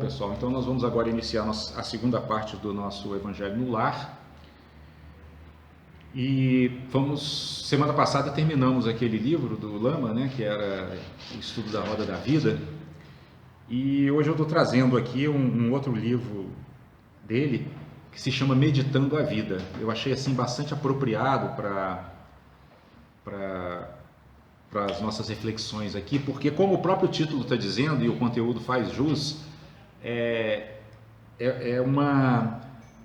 pessoal, então nós vamos agora iniciar a segunda parte do nosso Evangelho no Lar. E semana passada terminamos aquele livro do Lama, né, que era o Estudo da Roda da Vida. E hoje eu estou trazendo aqui um outro livro dele, que se chama Meditando a Vida. Eu achei assim bastante apropriado para as nossas reflexões aqui, porque como o próprio título está dizendo e o conteúdo faz jus,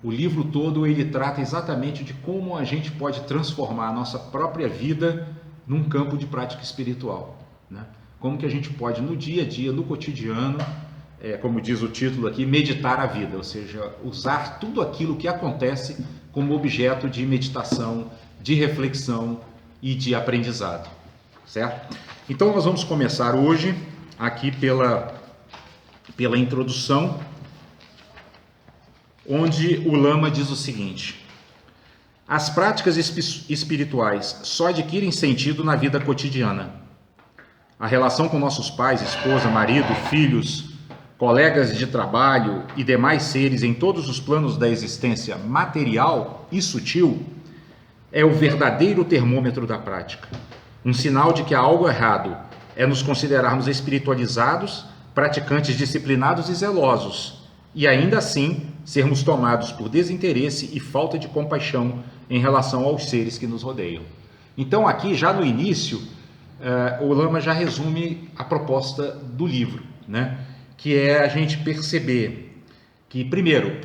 o livro todo ele trata exatamente de como a gente pode transformar a nossa própria vida num campo de prática espiritual, né? Como que a gente pode no dia a dia, no cotidiano, como diz o título aqui, meditar a vida, ou seja, usar tudo aquilo que acontece como objeto de meditação, de reflexão e de aprendizado, certo? Então nós vamos começar hoje aqui pela introdução, onde o Lama diz o seguinte: as práticas espirituais só adquirem sentido na vida cotidiana. A relação com nossos pais, esposa, marido, filhos, colegas de trabalho e demais seres em todos os planos da existência material e sutil é o verdadeiro termômetro da prática. Um sinal de que há algo errado é nos considerarmos espiritualizados, praticantes disciplinados e zelosos, e ainda assim sermos tomados por desinteresse e falta de compaixão em relação aos seres que nos rodeiam. Então aqui, já no início, o Lama já resume a proposta do livro, né? Que é a gente perceber que, primeiro,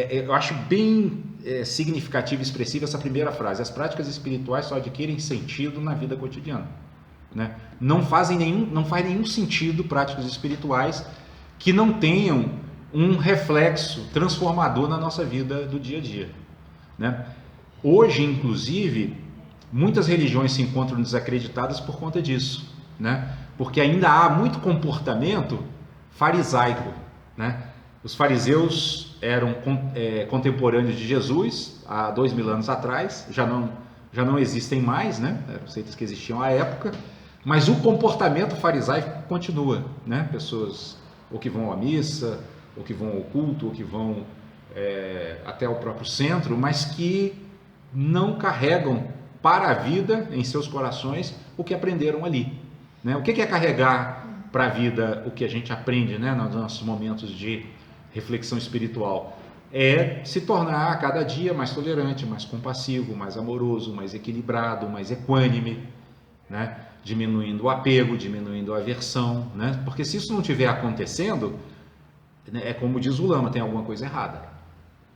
eu acho bem significativa e expressiva essa primeira frase: as práticas espirituais só adquirem sentido na vida cotidiana, né? Não faz nenhum sentido práticas espirituais que não tenham um reflexo transformador na nossa vida do dia a dia, né? Hoje, inclusive, muitas religiões se encontram desacreditadas por conta disso, né? Porque ainda há muito comportamento farisaico, né? Os fariseus eram contemporâneos de Jesus há 2000 anos atrás, já não existem mais, né? Eram seitas que existiam à época, mas o comportamento farisaico continua, né? Pessoas ou que vão à missa, ou que vão ao culto, ou que vão até o próprio centro, mas que não carregam para a vida, em seus corações, o que aprenderam ali, né? O que é carregar para a vida o que a gente aprende, né, nos nossos momentos de reflexão espiritual? É se tornar a cada dia mais tolerante, mais compassivo, mais amoroso, mais equilibrado, mais equânime, né? Diminuindo o apego, diminuindo a aversão, né? Porque se isso não estiver acontecendo, é como diz o Lama, tem alguma coisa errada,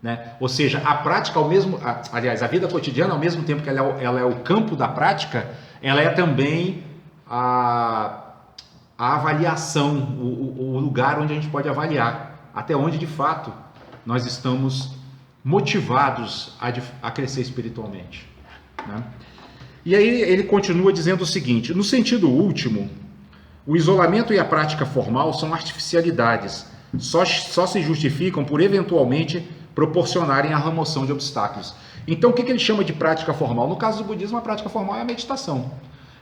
né? Ou seja, a prática a vida cotidiana, ao mesmo tempo que ela é o campo da prática, ela é também a avaliação, o lugar onde a gente pode avaliar até onde de fato nós estamos motivados a crescer espiritualmente, né? E aí ele continua dizendo o seguinte: no sentido último, o isolamento e a prática formal são artificialidades, só se justificam por eventualmente proporcionarem a remoção de obstáculos. Então o que ele chama de prática formal? No caso do budismo, a prática formal é a meditação.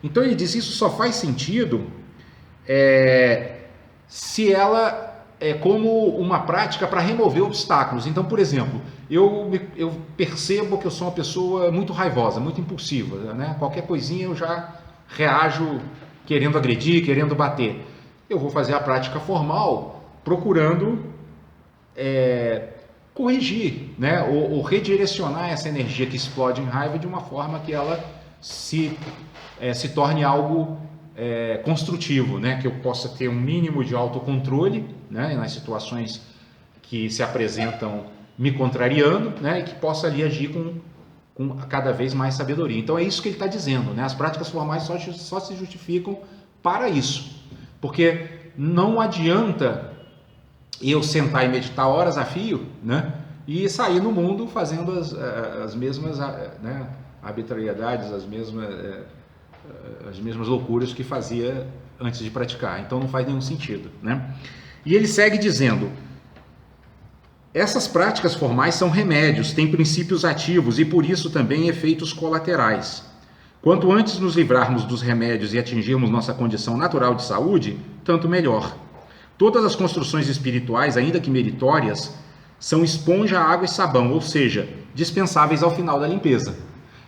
Então ele diz: isso só faz sentido se ela é como uma prática para remover obstáculos. Então, por exemplo, eu percebo que eu sou uma pessoa muito raivosa, muito impulsiva, né? Qualquer coisinha eu já reajo querendo agredir, querendo bater. Eu vou fazer a prática formal procurando corrigir, né? Ou redirecionar essa energia que explode em raiva de uma forma que ela se torne algo construtivo, né? Que eu possa ter um mínimo de autocontrole, né? Nas situações que se apresentam me contrariando, né? E que possa ali agir com cada vez mais sabedoria. Então é isso que ele está dizendo, né? As práticas formais só se justificam para isso, porque não adianta eu sentar e meditar horas a fio, né? E sair no mundo fazendo as mesmas, né, arbitrariedades, as mesmas loucuras que fazia antes de praticar. Então não faz nenhum sentido, né? E ele segue dizendo: essas práticas formais são remédios, têm princípios ativos e por isso também efeitos colaterais. Quanto antes nos livrarmos dos remédios e atingirmos nossa condição natural de saúde, tanto melhor. Todas as construções espirituais, ainda que meritórias, são esponja, água e sabão, ou seja, dispensáveis ao final da limpeza.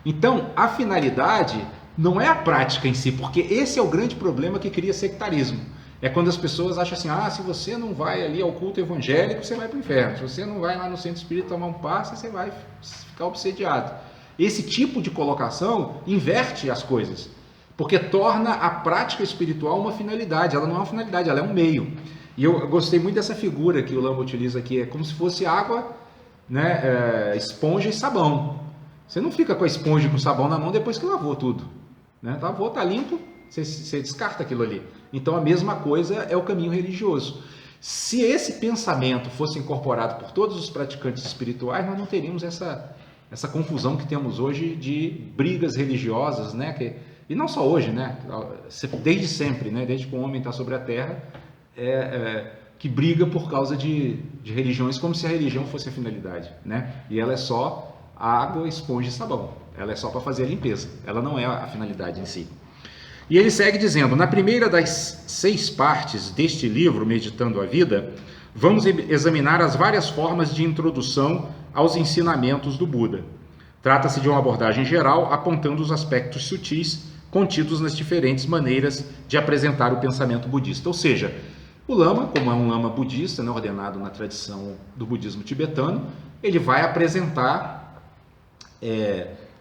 Então, a finalidade não é a prática em si, porque esse é o grande problema que cria sectarismo. É quando as pessoas acham assim, se você não vai ali ao culto evangélico, você vai para o inferno. Se você não vai lá no centro espírita tomar um passe, você vai ficar obsediado. Esse tipo de colocação inverte as coisas, porque torna a prática espiritual uma finalidade. Ela não é uma finalidade, ela é um meio. E eu gostei muito dessa figura que o Lama utiliza aqui, é como se fosse água, né, esponja e sabão. Você não fica com a esponja e com o sabão na mão depois que lavou tudo. Né? Lavou, tá limpo, você descarta aquilo ali. Então a mesma coisa é o caminho religioso. Se esse pensamento fosse incorporado por todos os praticantes espirituais, nós não teríamos essa confusão que temos hoje de brigas religiosas, né? E não só hoje, né? Desde sempre, né? Desde que o homem está sobre a terra, que briga por causa de religiões, como se a religião fosse a finalidade, né? E ela é só água, esponja e sabão. Ela é só para fazer a limpeza. Ela não é a finalidade em si. E ele segue dizendo, na primeira das 6 partes deste livro, Meditando a Vida, vamos examinar as várias formas de introdução aos ensinamentos do Buda. Trata-se de uma abordagem geral, apontando os aspectos sutis contidos nas diferentes maneiras de apresentar o pensamento budista. Ou seja, o Lama, como é um Lama budista, né, ordenado na tradição do budismo tibetano, ele vai apresentar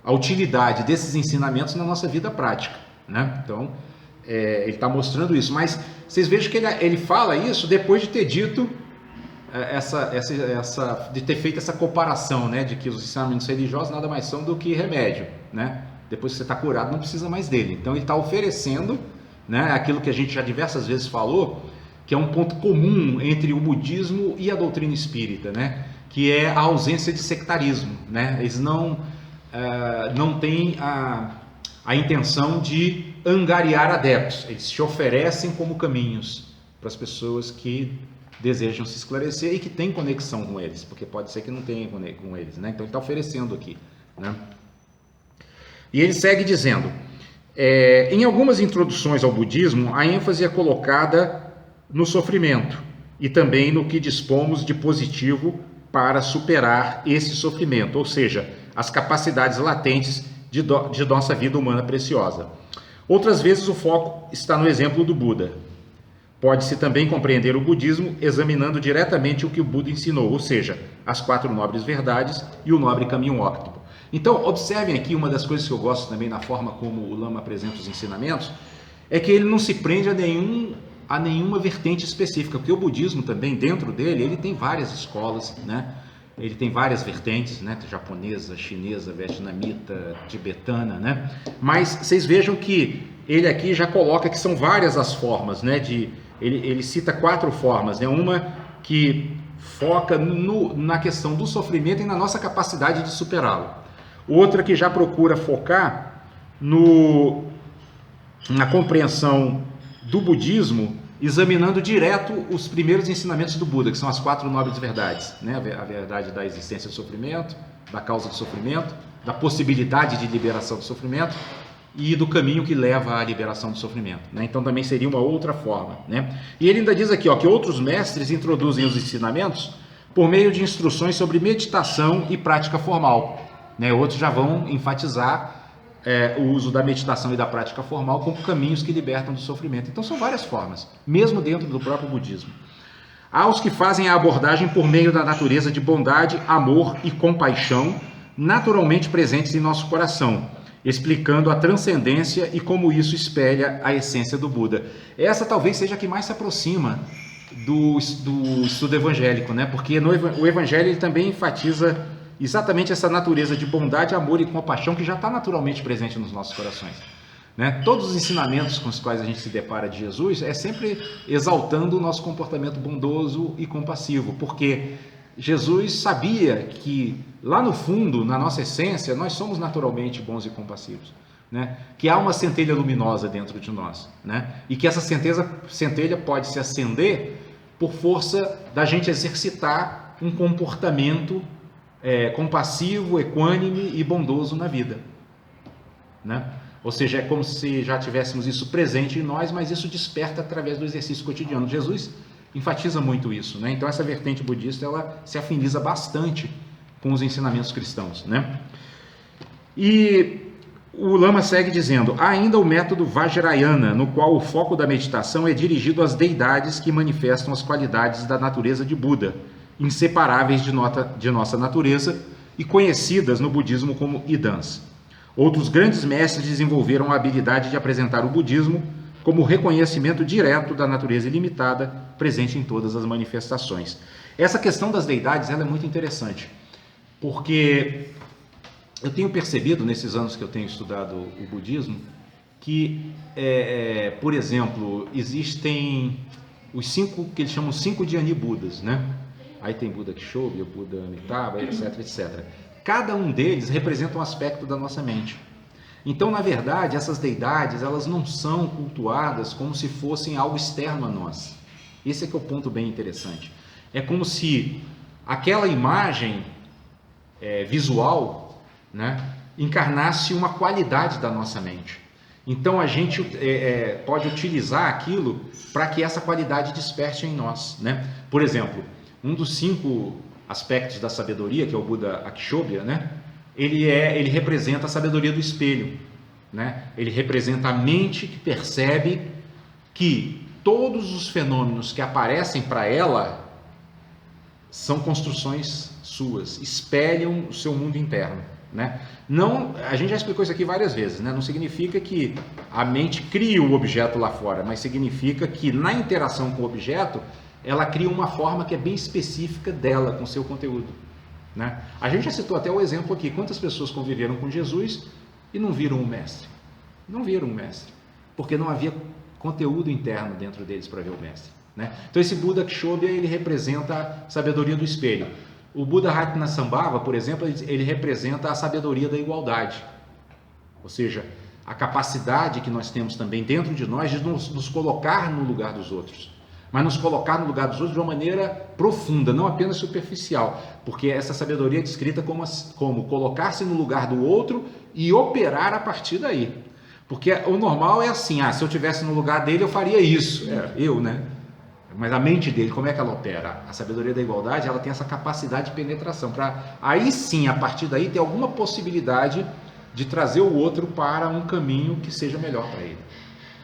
a utilidade desses ensinamentos na nossa vida prática. Né? Então, ele está mostrando isso, mas vocês vejam que ele fala isso depois de ter dito de ter feito essa comparação, né, de que os ensinamentos religiosos nada mais são do que remédio, né? Depois que você está curado não precisa mais dele. Então ele está oferecendo, né, aquilo que a gente já diversas vezes falou, que é um ponto comum entre o budismo e a doutrina espírita, né, que é a ausência de sectarismo, né? Eles não têm a intenção de angariar adeptos, eles se oferecem como caminhos para as pessoas que desejam se esclarecer e que têm conexão com eles, porque pode ser que não tenha com eles, né? Então ele está oferecendo aqui, né? E ele segue dizendo, em algumas introduções ao budismo, a ênfase é colocada no sofrimento e também no que dispomos de positivo para superar esse sofrimento, ou seja, as capacidades latentes de nossa vida humana preciosa. Outras vezes o foco está no exemplo do Buda. Pode-se também compreender o budismo examinando diretamente o que o Buda ensinou, ou seja, as 4 nobres verdades e o nobre caminho óptimo. Então, observem aqui uma das coisas que eu gosto também na forma como o Lama apresenta os ensinamentos, é que ele não se prende a nenhuma vertente específica, porque o budismo também, dentro dele, ele tem várias escolas, né? Ele tem várias vertentes, né? Japonesa, chinesa, vietnamita, tibetana, né? Mas vocês vejam que ele aqui já coloca que são várias as formas, né? Ele cita 4 formas, né? Uma que foca na questão do sofrimento e na nossa capacidade de superá-lo. Outra que já procura focar na compreensão do budismo, examinando direto os primeiros ensinamentos do Buda, que são as 4 nobres verdades, né? A verdade da existência do sofrimento, da causa do sofrimento, da possibilidade de liberação do sofrimento e do caminho que leva à liberação do sofrimento, né? Então também seria uma outra forma, né? E ele ainda diz aqui, que outros mestres introduzem os ensinamentos por meio de instruções sobre meditação e prática formal, né? Outros já vão enfatizar o uso da meditação e da prática formal como caminhos que libertam do sofrimento. Então são várias formas, mesmo dentro do próprio budismo. Há os que fazem a abordagem por meio da natureza de bondade, amor e compaixão naturalmente presentes em nosso coração, explicando a transcendência e como isso espelha a essência do Buda. Essa talvez seja a que mais se aproxima do estudo evangélico, né? Porque o evangelho ele também enfatiza exatamente essa natureza de bondade, amor e compaixão que já está naturalmente presente nos nossos corações, né? Todos os ensinamentos com os quais a gente se depara de Jesus é sempre exaltando o nosso comportamento bondoso e compassivo, porque Jesus sabia que lá no fundo, na nossa essência, nós somos naturalmente bons e compassivos, né? Que há uma centelha luminosa dentro de nós, né? E que essa centelha pode se acender por força da gente exercitar um comportamento compassivo, equânime e bondoso na vida, né? Ou seja, é como se já tivéssemos isso presente em nós, mas isso desperta através do exercício cotidiano. Jesus enfatiza muito isso, né? Então essa vertente budista, ela se afiniza bastante com os ensinamentos cristãos, né? E o Lama segue dizendo: há ainda o método Vajrayana, no qual o foco da meditação é dirigido às deidades que manifestam as qualidades da natureza de Buda, inseparáveis de nossa natureza e conhecidas no budismo como idãs. Outros grandes mestres desenvolveram a habilidade de apresentar o budismo como reconhecimento direto da natureza ilimitada presente em todas as manifestações. Essa questão das deidades, ela é muito interessante, porque eu tenho percebido nesses anos que eu tenho estudado o budismo que, por exemplo, existem os 5 que eles chamam 5 Dhyani Budas, né? Aí tem Buda Akshobhya, Buda Amitabha, etc, etc. Cada um deles representa um aspecto da nossa mente. Então, na verdade, essas deidades, elas não são cultuadas como se fossem algo externo a nós. Esse é que é o ponto bem interessante. É como se aquela imagem visual, né, encarnasse uma qualidade da nossa mente. Então, a gente pode utilizar aquilo para que essa qualidade desperte em nós, né? Por exemplo, um dos 5 aspectos da sabedoria, que é o Buda Akshobhya, né? Ele representa a sabedoria do espelho, né? Ele representa a mente que percebe que todos os fenômenos que aparecem para ela são construções suas, espelham o seu mundo interno, né? Não, a gente já explicou isso aqui várias vezes, né? Não significa que a mente cria o objeto lá fora, mas significa que na interação com o objeto ela cria uma forma que é bem específica dela, com seu conteúdo, né? A gente já citou até o exemplo aqui: quantas pessoas conviveram com Jesus e não viram o mestre? Não viram o mestre, porque não havia conteúdo interno dentro deles para ver o mestre, né? Então esse Buda Akshobhya, ele representa a sabedoria do espelho. O Buda Ratnasambhava, por exemplo, ele representa a sabedoria da igualdade, ou seja, a capacidade que nós temos também dentro de nós de nos colocar no lugar dos outros, mas nos colocar no lugar dos outros de uma maneira profunda, não apenas superficial, porque essa sabedoria é descrita como colocar-se no lugar do outro e operar a partir daí. Porque o normal é assim: se eu estivesse no lugar dele eu faria isso, né? Mas a mente dele, como é que ela opera? A sabedoria da igualdade, ela tem essa capacidade de penetração, para aí sim, a partir daí, ter alguma possibilidade de trazer o outro para um caminho que seja melhor para ele.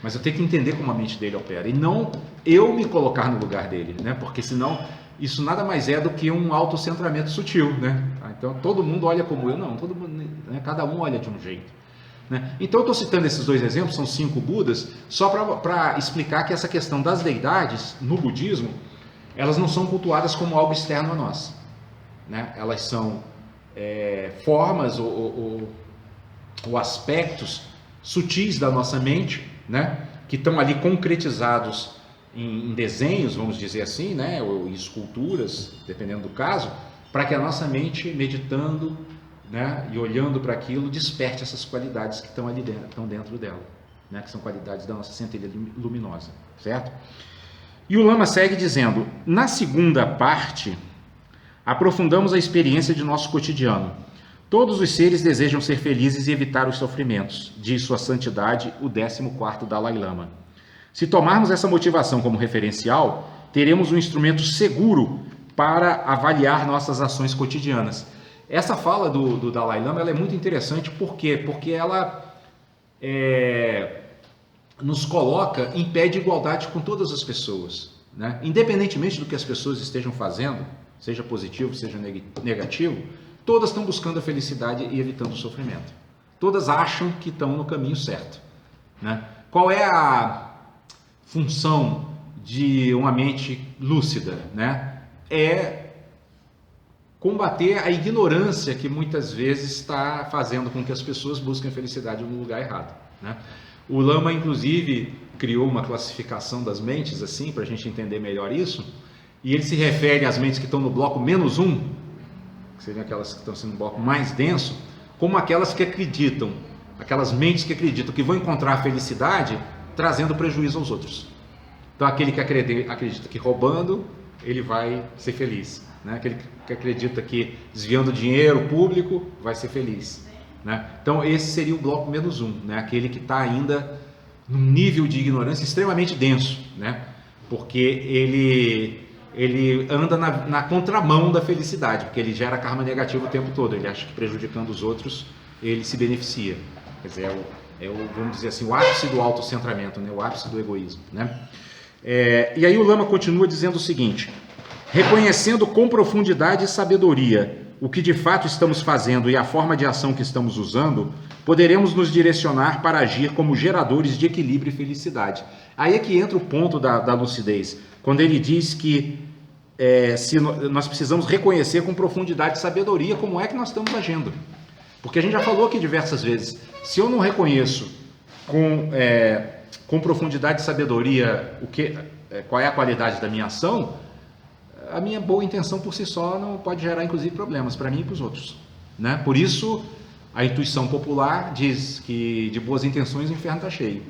Mas eu tenho que entender como a mente dele opera, e não eu me colocar no lugar dele, né? Porque senão isso nada mais é do que um autocentramento sutil, né? Então todo mundo olha como eu, não, todo mundo, né? Cada um olha de um jeito, né? Então eu estou citando esses 2 exemplos, são 5 Budas, só para explicar que essa questão das deidades no budismo, elas não são cultuadas como algo externo a nós, né? Elas são formas ou aspectos sutis da nossa mente, né? Que estão ali concretizados em desenhos, vamos dizer assim, né? Ou em esculturas, dependendo do caso, para que a nossa mente, meditando, né, e olhando para aquilo, desperte essas qualidades que estão ali dentro, estão dentro dela, né, que são qualidades da nossa centelha luminosa, certo? E o Lama segue dizendo: na segunda parte, aprofundamos a experiência de nosso cotidiano. Todos os seres desejam ser felizes e evitar os sofrimentos, diz Sua Santidade, o 14º Dalai Lama. Se tomarmos essa motivação como referencial, teremos um instrumento seguro para avaliar nossas ações cotidianas. Essa fala do Dalai Lama, ela é muito interessante. Por quê? Porque ela nos coloca em pé de igualdade com todas as pessoas, né? Independentemente do que as pessoas estejam fazendo, seja positivo, seja negativo, todas estão buscando a felicidade e evitando o sofrimento. Todas acham que estão no caminho certo, né? Qual é a função de uma mente lúcida, né? É combater a ignorância que muitas vezes está fazendo com que as pessoas busquem a felicidade no lugar errado, né? O Lama, inclusive, criou uma classificação das mentes, assim, para a gente entender melhor isso, e ele se refere às mentes que estão no bloco -1, que seriam aquelas que estão sendo no bloco mais denso, como aquelas que acreditam, aquelas mentes que acreditam que vão encontrar a felicidade trazendo prejuízo aos outros. Então, aquele que acredita que roubando ele vai ser feliz, né? Aquele que acredita que desviando dinheiro público vai ser feliz, né? Então esse seria o bloco -1, né? Aquele que está ainda num nível de ignorância extremamente denso, né? porque ele anda na contramão da felicidade, porque ele gera karma negativo o tempo todo, ele acha que prejudicando os outros ele se beneficia. Quer dizer, vamos dizer assim, o ápice do autocentramento, né? O ápice do egoísmo, né? E aí o Lama continua dizendo o seguinte: reconhecendo com profundidade e sabedoria o que de fato estamos fazendo e a forma de ação que estamos usando, poderemos nos direcionar para agir como geradores de equilíbrio e felicidade. Aí é que entra o ponto da lucidez, quando ele diz que nós precisamos reconhecer com profundidade e sabedoria como é que nós estamos agindo. Porque a gente já falou aqui diversas vezes, se eu não reconheço com profundidade e sabedoria qual é a qualidade da minha ação, a minha boa intenção por si só não pode gerar, inclusive, problemas para mim e para os outros, né? Por isso, a intuição popular diz que de boas intenções o inferno está cheio,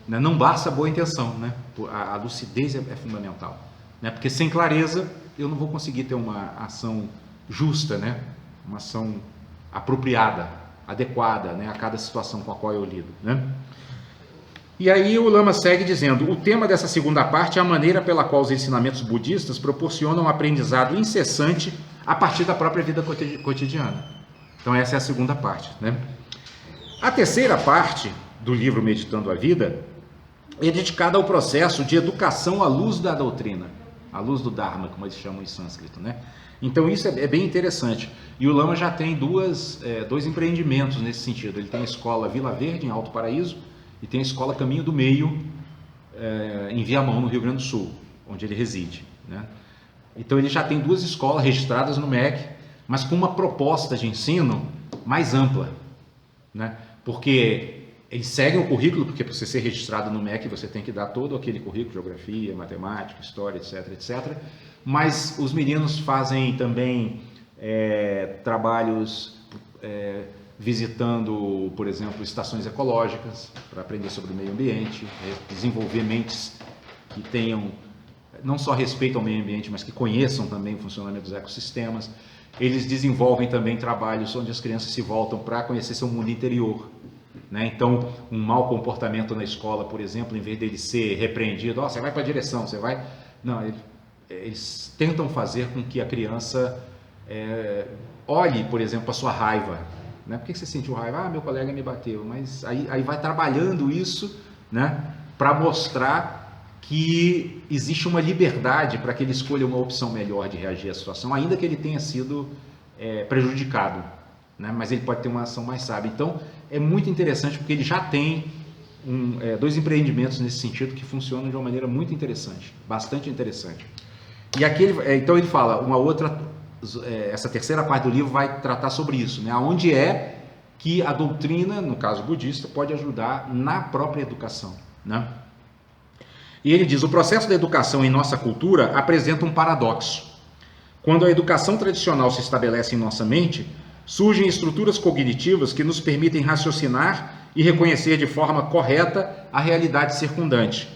né? Não basta a boa intenção, né? A lucidez é fundamental, né? Porque sem clareza eu não vou conseguir ter uma ação justa, né? Uma ação apropriada, adequada, né? A cada situação com a qual eu lido, né? E aí o Lama segue dizendo: o tema dessa segunda parte é a maneira pela qual os ensinamentos budistas proporcionam um aprendizado incessante a partir da própria vida cotidiana. Então essa é a segunda parte, né? A terceira parte do livro Meditando a Vida é dedicada ao processo de educação à luz da doutrina, à luz do Dharma, como eles chamam em sânscrito, né? Então isso é bem interessante. E o Lama já tem dois empreendimentos nesse sentido. Ele tem a escola Vila Verde, em Alto Paraíso, e tem a escola Caminho do Meio, em Viamão, no Rio Grande do Sul, onde ele reside, né? Então ele já tem duas escolas registradas no MEC, mas com uma proposta de ensino mais ampla, né? Porque eles seguem o currículo, porque para você ser registrado no MEC você tem que dar todo aquele currículo, geografia, matemática, história, etc, etc. Mas os meninos fazem também trabalhos visitando, por exemplo, estações ecológicas para aprender sobre o meio ambiente, desenvolver mentes que tenham não só respeito ao meio ambiente, mas que conheçam também o funcionamento dos ecossistemas. Eles desenvolvem também trabalhos onde as crianças se voltam para conhecer seu mundo interior, né? Então, um mau comportamento na escola, por exemplo, em vez dele ser repreendido, você vai para a direção, você vai... Não, eles tentam fazer com que a criança olhe, por exemplo, para a sua raiva, né? Por que você sentiu raiva? Meu colega me bateu. Mas aí vai trabalhando isso, né? Para mostrar que existe uma liberdade para que ele escolha uma opção melhor de reagir à situação, ainda que ele tenha sido prejudicado, né? Mas ele pode ter uma ação mais sábia. Então é muito interessante, porque ele já tem dois empreendimentos nesse sentido que funcionam de uma maneira muito interessante, bastante interessante. E aqui então ele fala uma outra... essa terceira parte do livro vai tratar sobre isso, né? Onde é que a doutrina, no caso budista, pode ajudar na própria educação, né? E ele diz: o processo da educação em nossa cultura apresenta um paradoxo. Quando a educação tradicional se estabelece em nossa mente, surgem estruturas cognitivas que nos permitem raciocinar e reconhecer de forma correta a realidade circundante.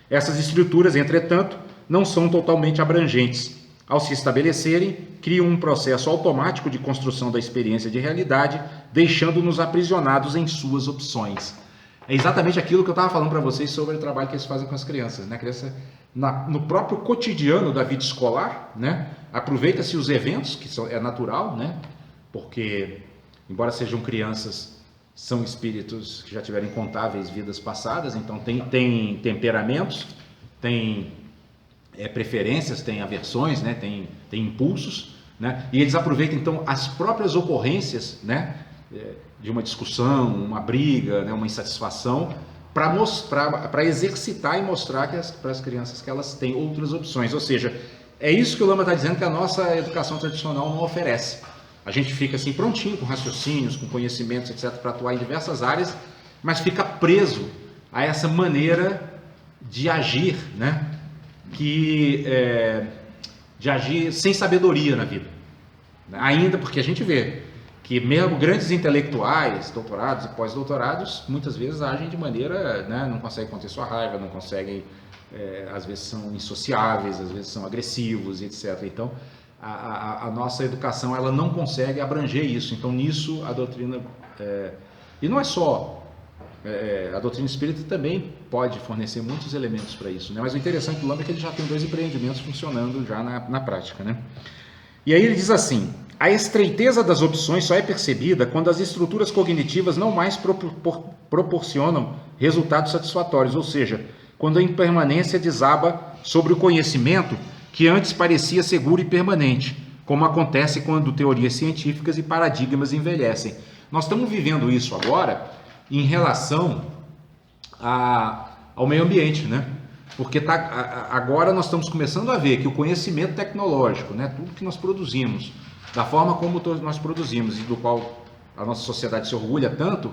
Essas estruturas, entretanto, não são totalmente abrangentes. Ao se estabelecerem, criam um processo automático de construção da experiência de realidade, deixando-nos aprisionados em suas opções. É exatamente aquilo que eu estava falando para vocês sobre o trabalho que eles fazem com as crianças, né? A criança, no próprio cotidiano da vida escolar, né? Aproveita-se os eventos, que é natural, né? Porque, embora sejam crianças, são espíritos que já tiveram incontáveis vidas passadas, então tem temperamentos, tem preferências, tem aversões, né? Tem impulsos, né? E eles aproveitam então as próprias ocorrências, né? De uma discussão, uma briga, né? Uma insatisfação, para exercitar e mostrar para as crianças que elas têm outras opções. Ou seja, é isso que o Lama está dizendo que a nossa educação tradicional não oferece. A gente fica assim prontinho, com raciocínios, com conhecimentos, etc., para atuar em diversas áreas, mas fica preso a essa maneira de agir, né? De agir sem sabedoria na vida. Ainda porque a gente vê que mesmo grandes intelectuais, doutorados e pós-doutorados, muitas vezes agem de maneira, né, não conseguem conter sua raiva, não conseguem, às vezes são insociáveis, às vezes são agressivos, etc. Então, a nossa educação ela não consegue abranger isso. Então, nisso a doutrina... E não é só A doutrina espírita também pode fornecer muitos elementos para isso, né? Mas o interessante do Lama é que ele já tem 2 empreendimentos funcionando já na prática, né? E aí ele diz assim: a estreiteza das opções só é percebida quando as estruturas cognitivas não mais proporcionam resultados satisfatórios, ou seja, quando a impermanência desaba sobre o conhecimento que antes parecia seguro e permanente, como acontece quando teorias científicas e paradigmas envelhecem. Nós estamos vivendo isso agora em relação ao meio ambiente, né? Porque agora nós estamos começando a ver que o conhecimento tecnológico, né, tudo que nós produzimos, da forma como nós produzimos e do qual a nossa sociedade se orgulha tanto,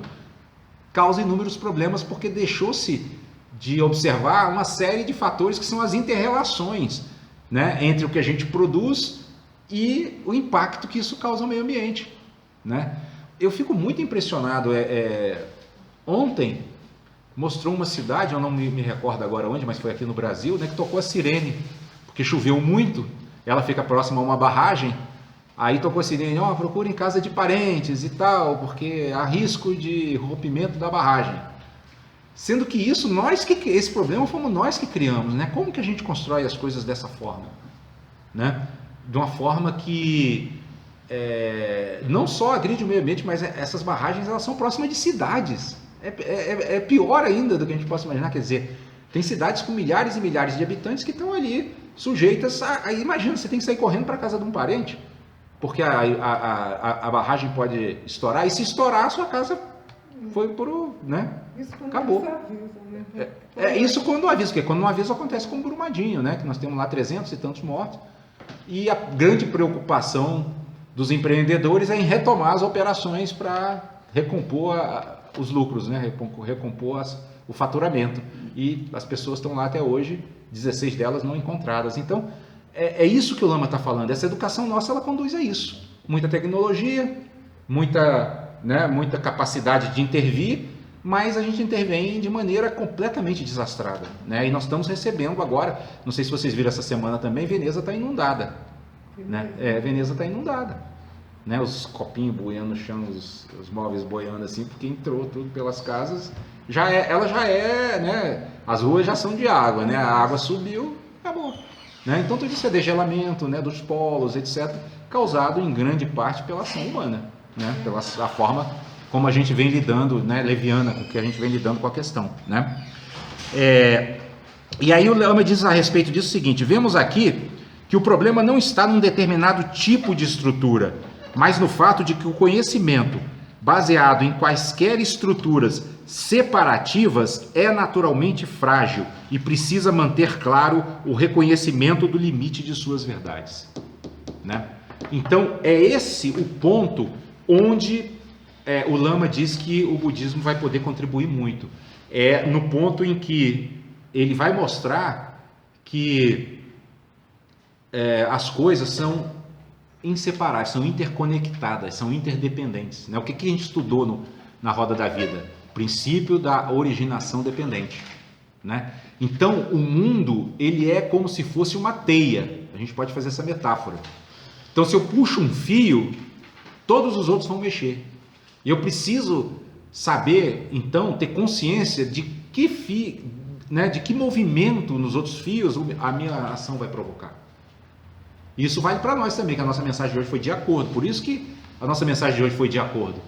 causa inúmeros problemas porque deixou-se de observar uma série de fatores que são as inter-relações, né, entre o que a gente produz e o impacto que isso causa no meio ambiente, né? Eu fico muito impressionado. Ontem mostrou uma cidade, eu não me recordo agora onde, mas foi aqui no Brasil, né, que tocou a sirene, porque choveu muito, ela fica próxima a uma barragem, aí tocou a sirene, procura em casa de parentes e tal, porque há risco de rompimento da barragem. Sendo que isso, esse problema fomos nós que criamos, né? Como que a gente constrói as coisas dessa forma, né? De uma forma que não só agride o meio ambiente, mas essas barragens elas são próximas de cidades. É pior ainda do que a gente possa imaginar. Quer dizer, tem cidades com milhares e milhares de habitantes que estão ali sujeitas a imagina, você tem que sair correndo para a casa de um parente, porque a barragem pode estourar, e se estourar, a sua casa foi né? Isso quando acabou. Avisa, né? Isso quando avisa, porque quando não avisa acontece com Brumadinho, né? Que nós temos lá 300 e tantos mortos, e a grande preocupação dos empreendedores é em retomar as operações para recompor os lucros, né? Recompor o faturamento. E as pessoas estão lá até hoje, 16 delas não encontradas. Então, é isso que o Lama está falando. Essa educação nossa, ela conduz a isso. Muita tecnologia, muita capacidade de intervir, mas a gente intervém de maneira completamente desastrada, né? E nós estamos recebendo agora, não sei se vocês viram essa semana também, Veneza está inundada, né? Veneza está inundada, né? Os copinhos boiando no chão, os móveis boiando assim, porque entrou tudo pelas casas. Ela já é, né? As ruas já são de água, né? A água subiu, acabou, né? Então tudo isso é degelamento, né? Dos polos, etc., causado em grande parte pela ação humana, né? Pela a forma como a gente vem lidando, né? Leviana, com que a gente vem lidando com a questão, né? E aí o Lama diz a respeito disso o seguinte: vemos aqui que o problema não está num determinado tipo de estrutura, mas no fato de que o conhecimento baseado em quaisquer estruturas separativas é naturalmente frágil e precisa manter claro o reconhecimento do limite de suas verdades, né? Então é esse o ponto onde o Lama diz que o budismo vai poder contribuir muito. É no ponto em que ele vai mostrar que as coisas são inseparáveis, são interconectadas, são interdependentes, né? O que a gente estudou na Roda da Vida? O princípio da originação dependente, né? Então, o mundo, ele é como se fosse uma teia. A gente pode fazer essa metáfora. Então, se eu puxo um fio, todos os outros vão mexer. E eu preciso saber, então, ter consciência de que fio, né, de que movimento nos outros fios a minha ação vai provocar. Isso vale para nós também, que a nossa mensagem de hoje foi de acordo. Por isso que a nossa mensagem de hoje foi de acordo.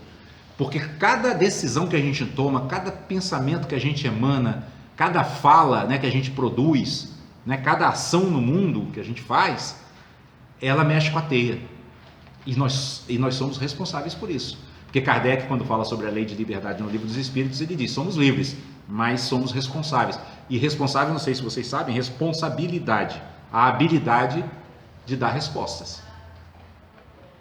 Porque cada decisão que a gente toma, cada pensamento que a gente emana, cada fala, né, que a gente produz, né, cada ação no mundo que a gente faz, ela mexe com a teia. E nós somos responsáveis por isso. Porque Kardec, quando fala sobre a lei de liberdade no Livro dos Espíritos, ele diz: somos livres, mas somos responsáveis. E responsável, não sei se vocês sabem, responsabilidade, a habilidade de dar respostas,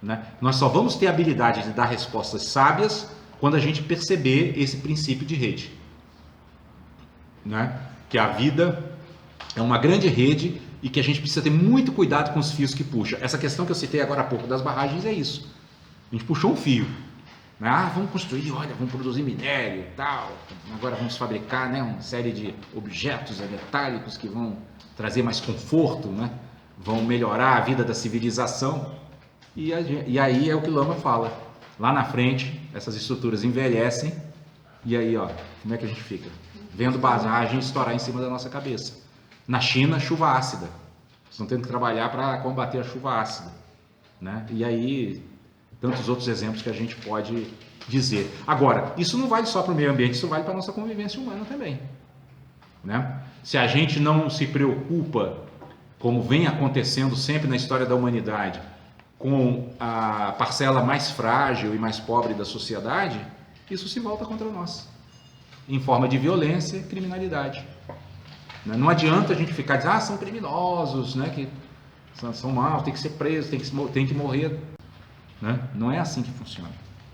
né? Nós só vamos ter a habilidade de dar respostas sábias quando a gente perceber esse princípio de rede, né? Que a vida é uma grande rede e que a gente precisa ter muito cuidado com os fios que puxa. Essa questão que eu citei agora há pouco das barragens é isso. A gente puxou um fio, né? Vamos construir, olha, vamos produzir minério e tal, agora vamos fabricar, né, uma série de objetos metálicos que vão trazer mais conforto, né? Vão melhorar a vida da civilização, e aí é o que o Lama fala. Lá na frente, essas estruturas envelhecem E aí, ó, como é que a gente fica? Vendo barragem estourar em cima da nossa cabeça. Na China, chuva ácida. Estão tendo que trabalhar para combater a chuva ácida, né? E aí, tantos outros exemplos que a gente pode dizer. Agora, isso não vale só para o meio ambiente, isso vale para a nossa convivência humana também, né? Se a gente não se preocupa, como vem acontecendo sempre na história da humanidade, com a parcela mais frágil e mais pobre da sociedade, isso se volta contra nós, em forma de violência e criminalidade. Não adianta a gente ficar dizendo, são criminosos, né, que são maus, tem que ser presos, tem que morrer, né? Não é assim que funciona.